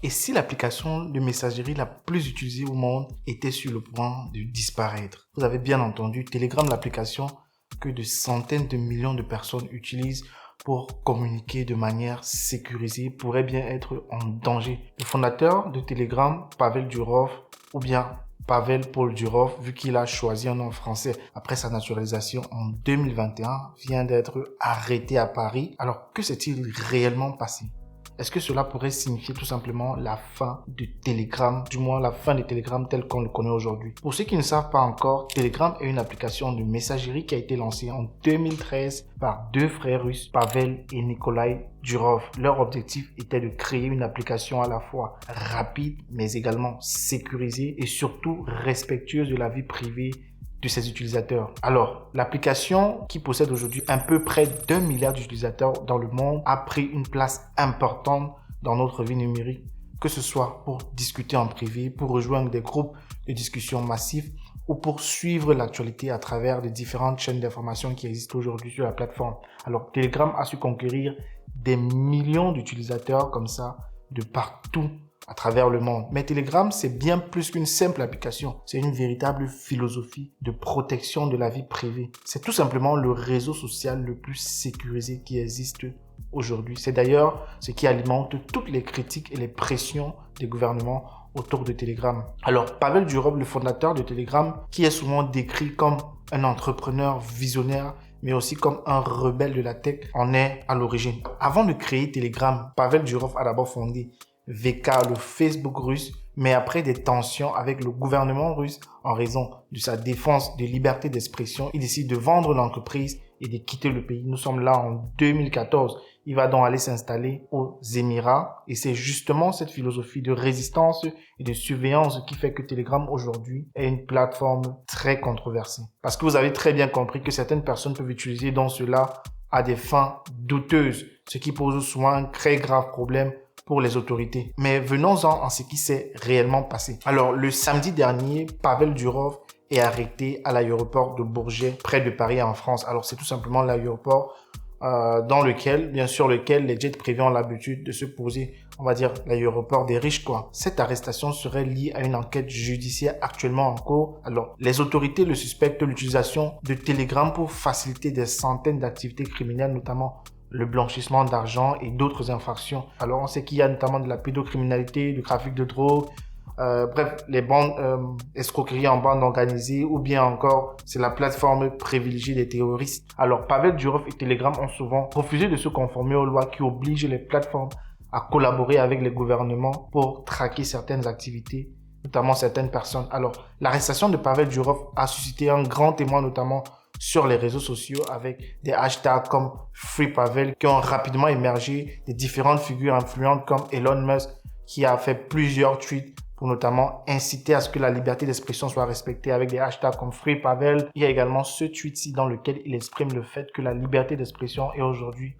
Et si l'application de messagerie la plus utilisée au monde était sur le point de disparaître? Vous avez bien entendu, Telegram, l'application que de centaines de millions de personnes utilisent pour communiquer de manière sécurisée, pourrait bien être en danger. Le fondateur de Telegram, Pavel Durov, ou bien Pavel Paul Durov, vu qu'il a choisi un nom français après sa naturalisation en 2021, vient d'être arrêté à Paris. Alors, que s'est-il réellement passé? Est-ce que cela pourrait signifier tout simplement la fin de Telegram, du moins la fin de Telegram tel qu'on le connaît aujourd'hui? Pour ceux qui ne savent pas encore, Telegram est une application de messagerie qui a été lancée en 2013 par deux frères russes, Pavel et Nikolai Durov. Leur objectif était de créer une application à la fois rapide, mais également sécurisée et surtout respectueuse de la vie privée de ses utilisateurs. Alors, l'application qui possède aujourd'hui un peu près d'1 milliard d'utilisateurs dans le monde a pris une place importante dans notre vie numérique, que ce soit pour discuter en privé, pour rejoindre des groupes de discussion massifs ou pour suivre l'actualité à travers les différentes chaînes d'information qui existent aujourd'hui sur la plateforme. Alors, Telegram a su conquérir des millions d'utilisateurs comme ça de partout à travers le monde. Mais Telegram, c'est bien plus qu'une simple application. C'est une véritable philosophie de protection de la vie privée. C'est tout simplement le réseau social le plus sécurisé qui existe aujourd'hui. C'est d'ailleurs ce qui alimente toutes les critiques et les pressions des gouvernements autour de Telegram. Alors, Pavel Durov, le fondateur de Telegram, qui est souvent décrit comme un entrepreneur visionnaire, mais aussi comme un rebelle de la tech, en est à l'origine. Avant de créer Telegram, Pavel Durov a d'abord fondé VK, le Facebook russe, mais après des tensions avec le gouvernement russe en raison de sa défense de liberté d'expression, il décide de vendre l'entreprise et de quitter le pays. Nous sommes là en 2014. Il va donc aller s'installer aux Émirats et c'est justement cette philosophie de résistance et de surveillance qui fait que Telegram aujourd'hui est une plateforme très controversée. Parce que vous avez très bien compris que certaines personnes peuvent utiliser dans cela à des fins douteuses, ce qui pose souvent un très grave problème pour les autorités. Mais venons-en à ce qui s'est réellement passé. Alors, le samedi dernier, Pavel Durov est arrêté à l'aéroport de Bourget, près de Paris en France. Alors, c'est tout simplement l'aéroport dans lequel les jets privés ont l'habitude de se poser, on va dire l'aéroport des riches, quoi. Cette arrestation serait liée à une enquête judiciaire actuellement en cours. Alors, les autorités le suspectent de l'utilisation de Telegram pour faciliter des centaines d'activités criminelles, notamment le blanchissement d'argent et d'autres infractions. Alors, on sait qu'il y a notamment de la pédocriminalité, du trafic de drogue, bref, les bandes, escroqueries en bande organisée, ou bien encore, c'est la plateforme privilégiée des terroristes. Alors, Pavel Durov et Telegram ont souvent refusé de se conformer aux lois qui obligent les plateformes à collaborer avec les gouvernements pour traquer certaines activités, notamment certaines personnes. Alors, l'arrestation de Pavel Durov a suscité un grand témoin, notamment sur les réseaux sociaux, avec des hashtags comme FreePavel qui ont rapidement émergé, des différentes figures influentes comme Elon Musk qui a fait plusieurs tweets pour notamment inciter à ce que la liberté d'expression soit respectée avec des hashtags comme FreePavel. Il y a également ce tweet-ci dans lequel il exprime le fait que la liberté d'expression est aujourd'hui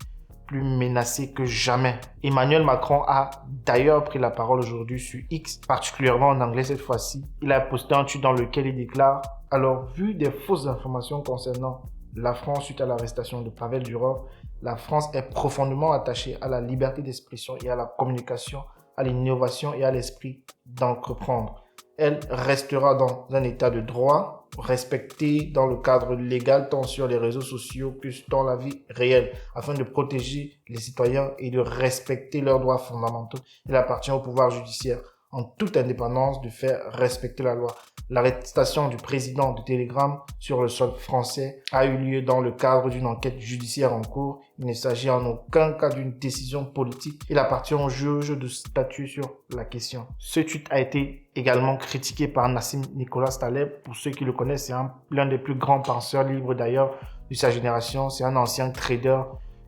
plus menacée que jamais. Emmanuel Macron a d'ailleurs pris la parole aujourd'hui sur X, particulièrement en anglais cette fois-ci. Il a posté un tweet dans lequel il déclare: alors, vu des fausses informations concernant la France suite à l'arrestation de Pavel Durov, la France est profondément attachée à la liberté d'expression et à la communication, à l'innovation et à l'esprit d'entreprendre. Elle restera dans un état de droit, respectée dans le cadre légal tant sur les réseaux sociaux que dans la vie réelle, afin de protéger les citoyens et de respecter leurs droits fondamentaux. Il appartient au pouvoir judiciaire, en toute indépendance, de faire respecter la loi. L'arrestation du président de Telegram sur le sol français a eu lieu dans le cadre d'une enquête judiciaire en cours. Il ne s'agit en aucun cas d'une décision politique. Il appartient au juge de statuer sur la question. Ce tweet a été également critiqué par Nassim Nicolas Taleb. Pour ceux qui le connaissent, c'est l'un des plus grands penseurs libres d'ailleurs de sa génération. C'est un ancien trader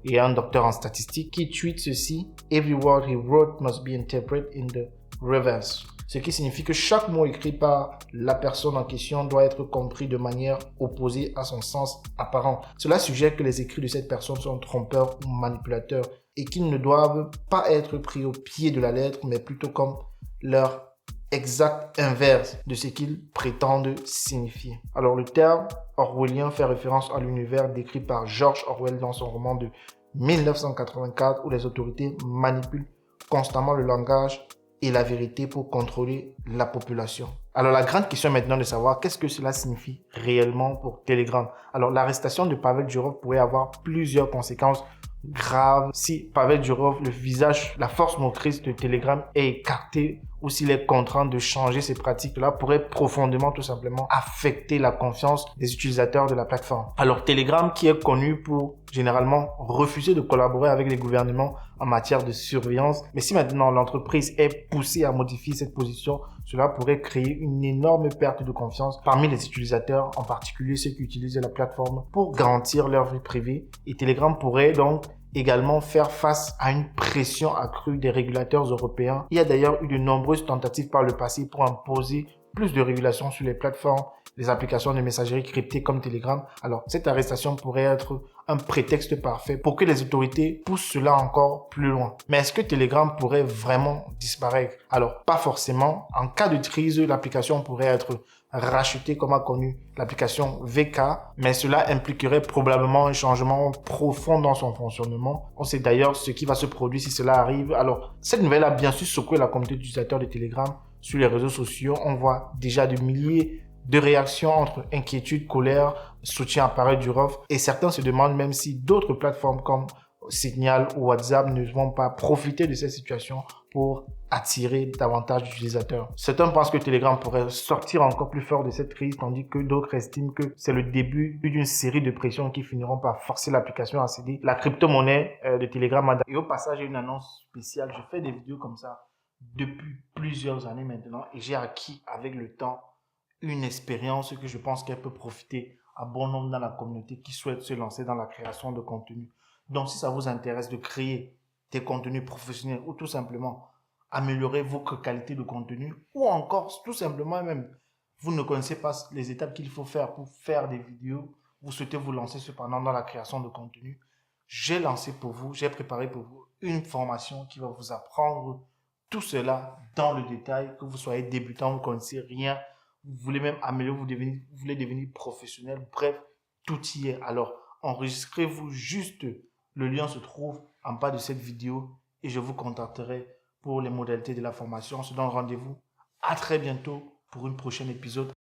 et un docteur en statistique qui tweet ceci: Every word he wrote must be interpreted in the reverse. Ce qui signifie que chaque mot écrit par la personne en question doit être compris de manière opposée à son sens apparent. Cela suggère que les écrits de cette personne sont trompeurs ou manipulateurs et qu'ils ne doivent pas être pris au pied de la lettre, mais plutôt comme leur exact inverse de ce qu'ils prétendent signifier. Alors, le terme orwellien fait référence à l'univers décrit par George Orwell dans son roman de 1984 où les autorités manipulent constamment le langage et la vérité pour contrôler la population. Alors la grande question maintenant de savoir qu'est-ce que cela signifie réellement pour Telegram. Alors l'arrestation de Pavel Durov pourrait avoir plusieurs conséquences graves si Pavel Durov, le visage, la force motrice de Telegram est écartée ou s'il est contraint de changer ses pratiques. Cela pourrait profondément tout simplement affecter la confiance des utilisateurs de la plateforme. Alors Telegram qui est connu pour généralement refuser de collaborer avec les gouvernements en matière de surveillance, mais si maintenant l'entreprise est poussée à modifier cette position, cela pourrait créer une énorme perte de confiance parmi les utilisateurs, en particulier ceux qui utilisent la plateforme pour garantir leur vie privée. Et Telegram pourrait donc également faire face à une pression accrue des régulateurs européens. Il y a d'ailleurs eu de nombreuses tentatives par le passé pour imposer plus de régulation sur les plateformes, les applications de messagerie cryptées comme Telegram. Alors, cette arrestation pourrait être un prétexte parfait pour que les autorités poussent cela encore plus loin. Mais est-ce que Telegram pourrait vraiment disparaître? Alors, pas forcément. En cas de crise, l'application pourrait être rachetée comme a connu l'application VK, mais cela impliquerait probablement un changement profond dans son fonctionnement. On sait d'ailleurs ce qui va se produire si cela arrive. Alors, cette nouvelle a bien sûr secoué la communauté d'utilisateurs de Telegram sur les réseaux sociaux. On voit déjà de milliers de réactions entre inquiétude, colère, soutien à Pavel Durov, et certains se demandent même si d'autres plateformes comme Signal ou WhatsApp ne vont pas profiter de cette situation pour attirer davantage d'utilisateurs. Certains pensent que Telegram pourrait sortir encore plus fort de cette crise, tandis que d'autres estiment que c'est le début d'une série de pressions qui finiront par forcer l'application à céder la crypto-monnaie de Telegram. Et au passage, j'ai une annonce spéciale. Je fais des vidéos comme ça depuis plusieurs années maintenant et j'ai acquis avec le temps une expérience que je pense qu'elle peut profiter à bon nombre dans la communauté qui souhaite se lancer dans la création de contenu. Donc, si ça vous intéresse de créer des contenus professionnels ou tout simplement améliorer votre qualité de contenu ou encore tout simplement même vous ne connaissez pas les étapes qu'il faut faire pour faire des vidéos, vous souhaitez vous lancer cependant dans la création de contenu, j'ai préparé pour vous une formation qui va vous apprendre tout cela dans le détail, que vous soyez débutant, vous ne connaissez rien, vous voulez même améliorer, vous voulez devenir professionnel, bref, tout y est. Alors, enregistrez-vous juste, le lien se trouve en bas de cette vidéo et je vous contacterai pour les modalités de la formation. On se donne rendez-vous à très bientôt pour une prochaine épisode.